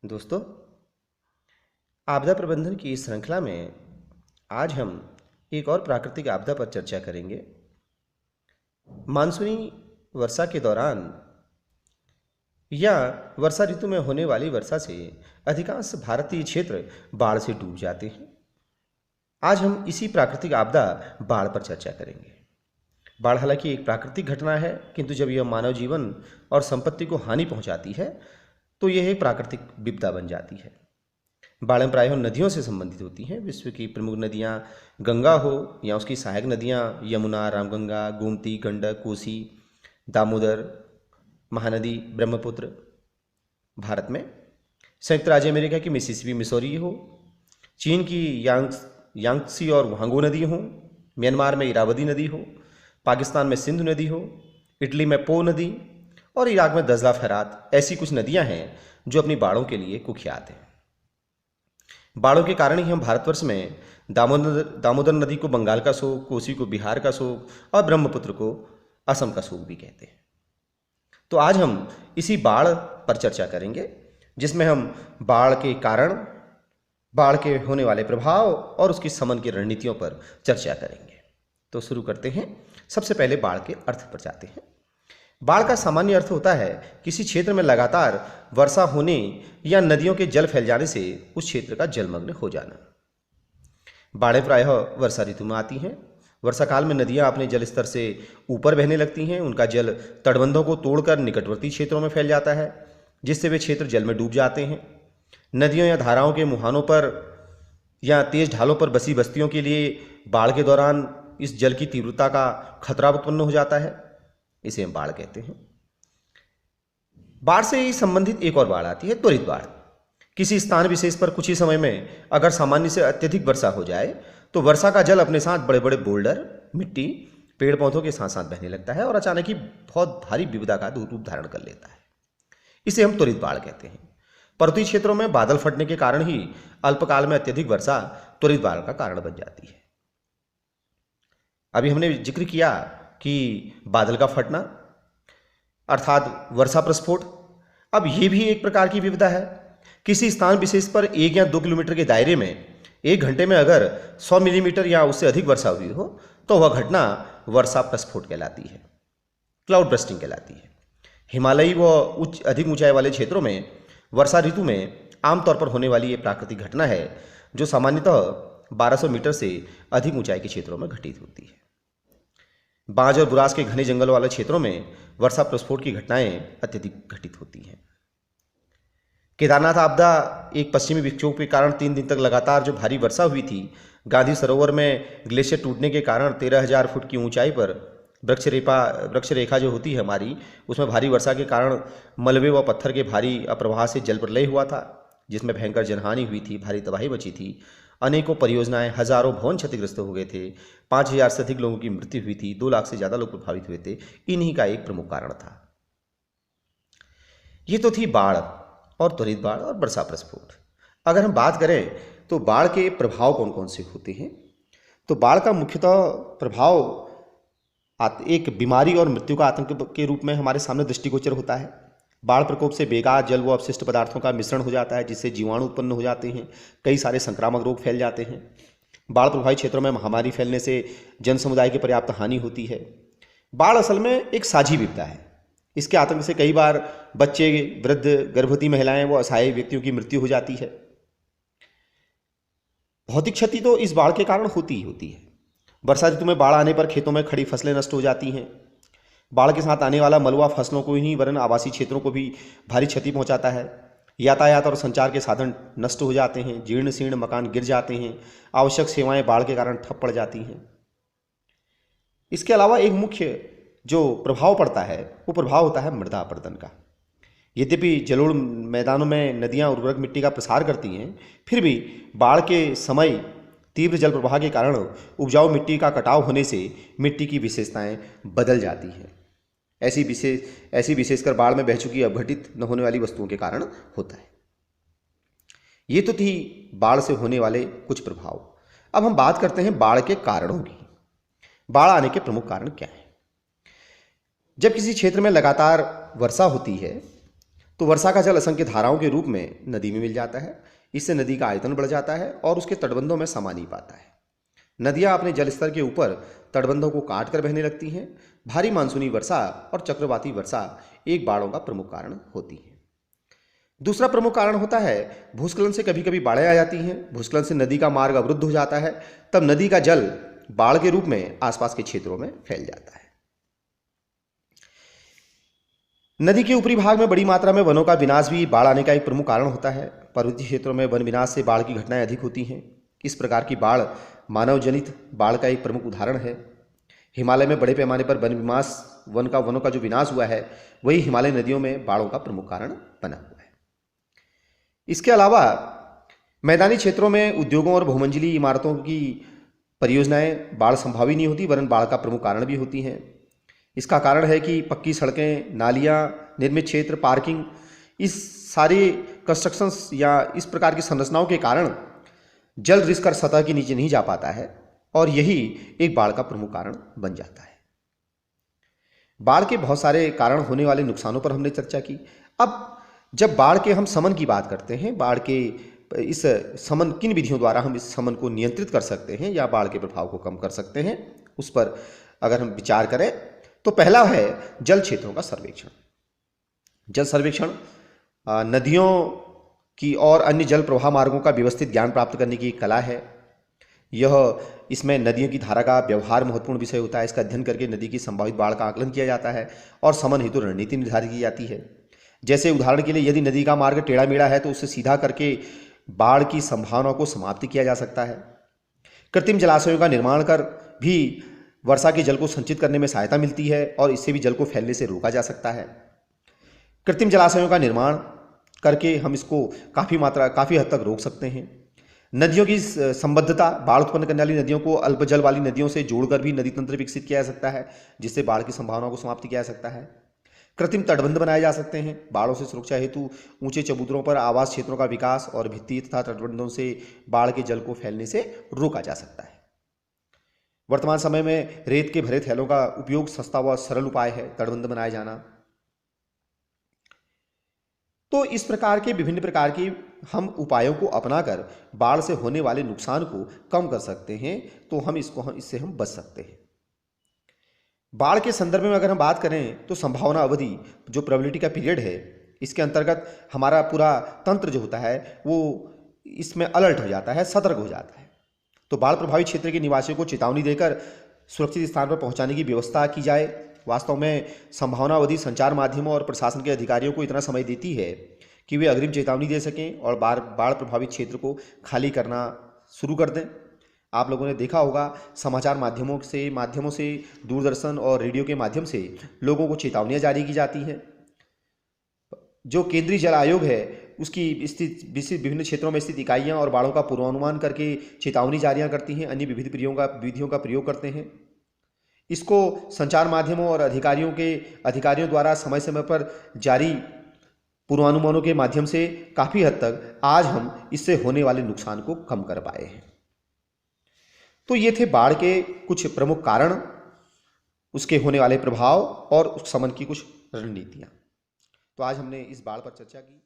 दोस्तों, आपदा प्रबंधन की इस श्रृंखला में आज हम एक और प्राकृतिक आपदा पर चर्चा करेंगे। मानसूनी वर्षा के दौरान या वर्षा ऋतु में होने वाली वर्षा से अधिकांश भारतीय क्षेत्र बाढ़ से डूब जाते हैं। आज हम इसी प्राकृतिक आपदा बाढ़ पर चर्चा करेंगे। बाढ़ हालांकि एक प्राकृतिक घटना है, किंतु जब यह मानव जीवन और संपत्ति को हानि पहुंचाती है तो यह एक प्राकृतिक विपदा बन जाती है। बाढ़ें प्रायः नदियों से संबंधित होती हैं। विश्व की प्रमुख नदियां गंगा हो या उसकी सहायक नदियां यमुना, रामगंगा, गोमती, गंडक, कोसी, दामोदर, महानदी, ब्रह्मपुत्र। भारत में संयुक्त राज्य अमेरिका की मिसिसिपी, मिसौरी हो, चीन की यांगत्सी और वांगो नदी हो, म्यांमार में इरावदी नदी हो, पाकिस्तान में सिंधु नदी हो, इटली में पो नदी और इराक में दजला फरात, ऐसी कुछ नदियां हैं जो अपनी बाढ़ों के लिए कुख्यात हैं। बाढ़ों के कारण ही हम भारतवर्ष में दामोदर नदी को बंगाल का शोक, कोसी को बिहार का शोक और ब्रह्मपुत्र को असम का शोक भी कहते हैं। तो आज हम इसी बाढ़ पर चर्चा करेंगे, जिसमें हम बाढ़ के कारण, बाढ़ के होने वाले प्रभाव और उसकी शमन की रणनीतियों पर चर्चा करेंगे। तो शुरू करते हैं। सबसे पहले बाढ़ के अर्थ पर जाते हैं। बाढ़ का सामान्य अर्थ होता है किसी क्षेत्र में लगातार वर्षा होने या नदियों के जल फैल जाने से उस क्षेत्र का जलमग्न हो जाना। बाढ़ें प्रायः वर्षा ऋतु में आती हैं। वर्षा काल में नदियां अपने जल स्तर से ऊपर बहने लगती हैं। उनका जल तटबंधों को तोड़कर निकटवर्ती क्षेत्रों में फैल जाता है, जिससे वे क्षेत्र जल में डूब जाते हैं। नदियों या धाराओं के मुहानों पर या तेज ढालों पर बसी बस्तियों के लिए बाढ़ के दौरान इस जल की तीव्रता का खतरा उत्पन्न हो जाता है। इसे हम बाढ़ कहते हैं। बाढ़ से ही संबंधित एक और बाढ़ आती है, त्वरित बाढ़। किसी स्थान विशेष पर कुछ ही समय में अगर सामान्य से अत्यधिक वर्षा हो जाए तो वर्षा का जल अपने साथ बड़े बड़े बोल्डर, मिट्टी, पेड़ पौधों के साथ साथ बहने लगता है और अचानक ही बहुत भारी विपदा का रूप धारण कर लेता है। इसे हम त्वरित बाढ़ कहते हैं। पर्वतीय क्षेत्रों में बादल फटने के कारण ही अल्पकाल में अत्यधिक वर्षा त्वरित बाढ़ का कारण बन जाती है। अभी हमने जिक्र किया कि बादल का फटना अर्थात वर्षा प्रस्फोट, अब यह भी एक प्रकार की विपदा है। किसी स्थान विशेष पर 1 या 2 किलोमीटर के दायरे में 1 घंटे में अगर 100 मिलीमीटर या उससे अधिक वर्षा हुई हो तो वह घटना वर्षा प्रस्फोट कहलाती है, क्लाउड बर्स्टिंग कहलाती है। हिमालयी व अधिक ऊंचाई वाले क्षेत्रों में वर्षा ऋतु में आमतौर पर होने वाली ये प्राकृतिक घटना है, जो सामान्यतः 1200 मीटर से अधिक ऊंचाई के क्षेत्रों में घटित होती है। बांज और बुरास के घने जंगल वाले क्षेत्रों में वर्षा प्रस्फोट की घटनाएं अत्यधिक घटित होती हैं। केदारनाथ आपदा एक पश्चिमी विक्षोभ के कारण 3 दिन तक लगातार जो भारी वर्षा हुई थी, गांधी सरोवर में ग्लेशियर टूटने के कारण 13,000 फुट की ऊंचाई पर वृक्ष रेखा जो होती है हमारी, उसमें भारी वर्षा के कारण मलबे व पत्थर के भारी अप्रवाह से जल प्रलय हुआ था, जिसमें भयंकर जनहानि हुई थी, भारी तबाही मची थी। अनेकों परियोजनाएं, हजारों भवन क्षतिग्रस्त हो गए थे, 5,000 से अधिक लोगों की मृत्यु हुई थी, 2 लाख से ज़्यादा लोग प्रभावित हुए थे। इन्हीं का एक प्रमुख कारण था। ये तो थी बाढ़ और त्वरित बाढ़ और वर्षा प्रस्फोट। अगर हम बात करें तो बाढ़ के प्रभाव कौन कौन से होते हैं, तो बाढ़ का मुख्यतः प्रभाव एक बीमारी और मृत्यु का आतंक के रूप में हमारे सामने दृष्टिगोचर होता है। बाढ़ प्रकोप से बेकार जल व अपशिष्ट पदार्थों का मिश्रण हो जाता है, जिससे जीवाणु उत्पन्न हो जाते हैं, कई सारे संक्रामक रोग फैल जाते हैं। बाढ़ प्रभावित क्षेत्रों में महामारी फैलने से जन समुदाय की पर्याप्त हानि होती है। बाढ़ असल में एक साझी विपदा है। इसके आतंक से कई बार बच्चे, वृद्ध, गर्भवती महिलाएं व असहाय व्यक्तियों की मृत्यु हो जाती है। भौतिक क्षति तो इस बाढ़ के कारण होती ही होती है। वर्षा ऋतु में बाढ़ आने पर खेतों में खड़ी फसलें नष्ट हो जाती हैं। बाढ़ के साथ आने वाला मलबा फसलों को ही वरन आवासीय क्षेत्रों को भी भारी क्षति पहुंचाता है। यातायात और संचार के साधन नष्ट हो जाते हैं, जीर्ण शीर्ण मकान गिर जाते हैं, आवश्यक सेवाएं बाढ़ के कारण ठप पड़ जाती हैं। इसके अलावा एक मुख्य जो प्रभाव पड़ता है वो प्रभाव होता है मृदा अपरदन का। यद्यपि जलोढ़ मैदानों में नदियां उर्वरक मिट्टी का प्रसार करती हैं, फिर भी बाढ़ के समय तीव्र जल प्रवाह के कारण उपजाऊ मिट्टी का कटाव होने से मिट्टी की विशेषताएं बदल जाती हैं। ऐसी विशेषकर बाढ़ में बह चुकी अपघटित न होने वाली वस्तुओं के कारण होता है। ये तो थी बाढ़ से होने वाले कुछ प्रभाव। अब हम बात करते हैं बाढ़ के कारणों की। बाढ़ आने के प्रमुख कारण क्या हैं? जब किसी क्षेत्र में लगातार वर्षा होती है तो वर्षा का जल असंख्य धाराओं के रूप में नदी में मिल जाता है। इससे नदी का आयतन बढ़ जाता है और उसके तटबंधों में समा नहीं पाता है। नदियां अपने जल स्तर के ऊपर तटबंधों को काट कर बहने लगती हैं। भारी मानसूनी वर्षा और चक्रवाती वर्षा एक बाढ़ों का प्रमुख कारण होती है। दूसरा प्रमुख कारण होता है भूस्खलन से कभी कभी बाढ़ें आ जाती हैं। भूस्खलन से नदी का मार्ग अवरुद्ध हो जाता है, तब नदी का जल बाढ़ के रूप में आसपास के क्षेत्रों में फैल जाता है। नदी के ऊपरी भाग में बड़ी मात्रा में वनों का विनाश भी बाढ़ आने का एक प्रमुख कारण होता है। पर्वतीय क्षेत्रों में वन विनाश से बाढ़ की घटनाएं अधिक होती हैं। इस प्रकार की बाढ़ मानव जनित बाढ़ का एक प्रमुख उदाहरण है। हिमालय में बड़े पैमाने पर वनों का जो विनाश हुआ है, वही हिमालय नदियों में बाढ़ों का प्रमुख कारण बना हुआ है। इसके अलावा मैदानी क्षेत्रों में उद्योगों और बहुमंजिली इमारतों की परियोजनाएं बाढ़ संभावी नहीं होती, वरन बाढ़ का प्रमुख कारण भी होती हैं। इसका कारण है कि पक्की सड़कें, नालियां, निर्मित क्षेत्र, पार्किंग, इस सारे कंस्ट्रक्शंस या इस प्रकार की संरचनाओं के कारण जल रिसकर सतह के नीचे नहीं जा पाता है और यही एक बाढ़ का प्रमुख कारण बन जाता है। बाढ़ के बहुत सारे कारण होने वाले नुकसानों पर हमने चर्चा की। अब जब बाढ़ के हम शमन की बात करते हैं, बाढ़ के इस शमन किन विधियों द्वारा हम इस शमन को नियंत्रित कर सकते हैं या बाढ़ के प्रभाव को कम कर सकते हैं, उस पर अगर हम विचार करें तो पहला है जल क्षेत्रों का सर्वेक्षण। जल सर्वेक्षण नदियों की और अन्य जल प्रवाह मार्गों का व्यवस्थित ज्ञान प्राप्त करने की एक कला है। इसमें नदियों की धारा का व्यवहार महत्वपूर्ण विषय होता है। इसका अध्ययन करके नदी की संभावित बाढ़ का आकलन किया जाता है और शमन हेतु रणनीति निर्धारित की जाती है। जैसे उदाहरण के लिए यदि नदी का मार्ग टेढ़ा मेढ़ा है तो उसे सीधा करके बाढ़ की संभावना को समाप्त किया जा सकता है। कृत्रिम जलाशयों का निर्माण कर भी वर्षा के जल को संचित करने में सहायता मिलती है और इससे भी जल को फैलने से रोका जा सकता है। कृत्रिम जलाशयों का निर्माण करके हम इसको काफ़ी हद तक रोक सकते हैं। नदियों की संबद्धता, बाढ़ उत्पन्न करने वाली नदियों को अल्प जल वाली नदियों से जोड़कर भी नदी तंत्र विकसित किया जा सकता है, जिससे बाढ़ की संभावना को समाप्त किया जा सकता है। कृत्रिम तटबंध बनाए जा सकते हैं। बाढ़ों से सुरक्षा हेतु ऊंचे चबूतरों पर आवास क्षेत्रों का विकास और भित्ति तथा तटबंधों से बाढ़ के जल को फैलने से रोका जा सकता है। वर्तमान समय में रेत के भरे थैलों का उपयोग सस्ता व सरल उपाय है तटबंध बनाए जाना। तो इस प्रकार के विभिन्न प्रकार के हम उपायों को अपनाकर बाढ़ से होने वाले नुकसान को कम कर सकते हैं, तो इससे हम बच सकते हैं। बाढ़ के संदर्भ में अगर हम बात करें तो संभावना अवधि, जो प्रोबेबिलिटी का पीरियड है, इसके अंतर्गत हमारा पूरा तंत्र जो होता है वो इसमें अलर्ट हो जाता है, सतर्क हो जाता है। तो बाढ़ प्रभावित क्षेत्र के निवासियों को चेतावनी देकर सुरक्षित स्थान पर पहुंचाने की व्यवस्था की जाए। वास्तव में संभावना अवधि संचार माध्यमों और प्रशासन के अधिकारियों को इतना समय देती है कि वे अग्रिम चेतावनी दे सकें और बाढ़ प्रभावित क्षेत्र को खाली करना शुरू कर दें। आप लोगों ने देखा होगा समाचार माध्यमों से दूरदर्शन और रेडियो के माध्यम से लोगों को चेतावनियां जारी की जाती हैं। जो केंद्रीय जल आयोग है उसकी विभिन्न क्षेत्रों में स्थित इकाइयां और बाढ़ों का पूर्वानुमान करके चेतावनी जारी करती हैं, अन्य विविध विधियों का प्रयोग करते हैं। इसको संचार माध्यमों और अधिकारियों द्वारा समय समय पर जारी पूर्वानुमानों के माध्यम से काफ़ी हद तक आज हम इससे होने वाले नुकसान को कम कर पाए हैं। तो ये थे बाढ़ के कुछ प्रमुख कारण, उसके होने वाले प्रभाव और उस शमन की कुछ रणनीतियाँ। तो आज हमने इस बाढ़ पर चर्चा की।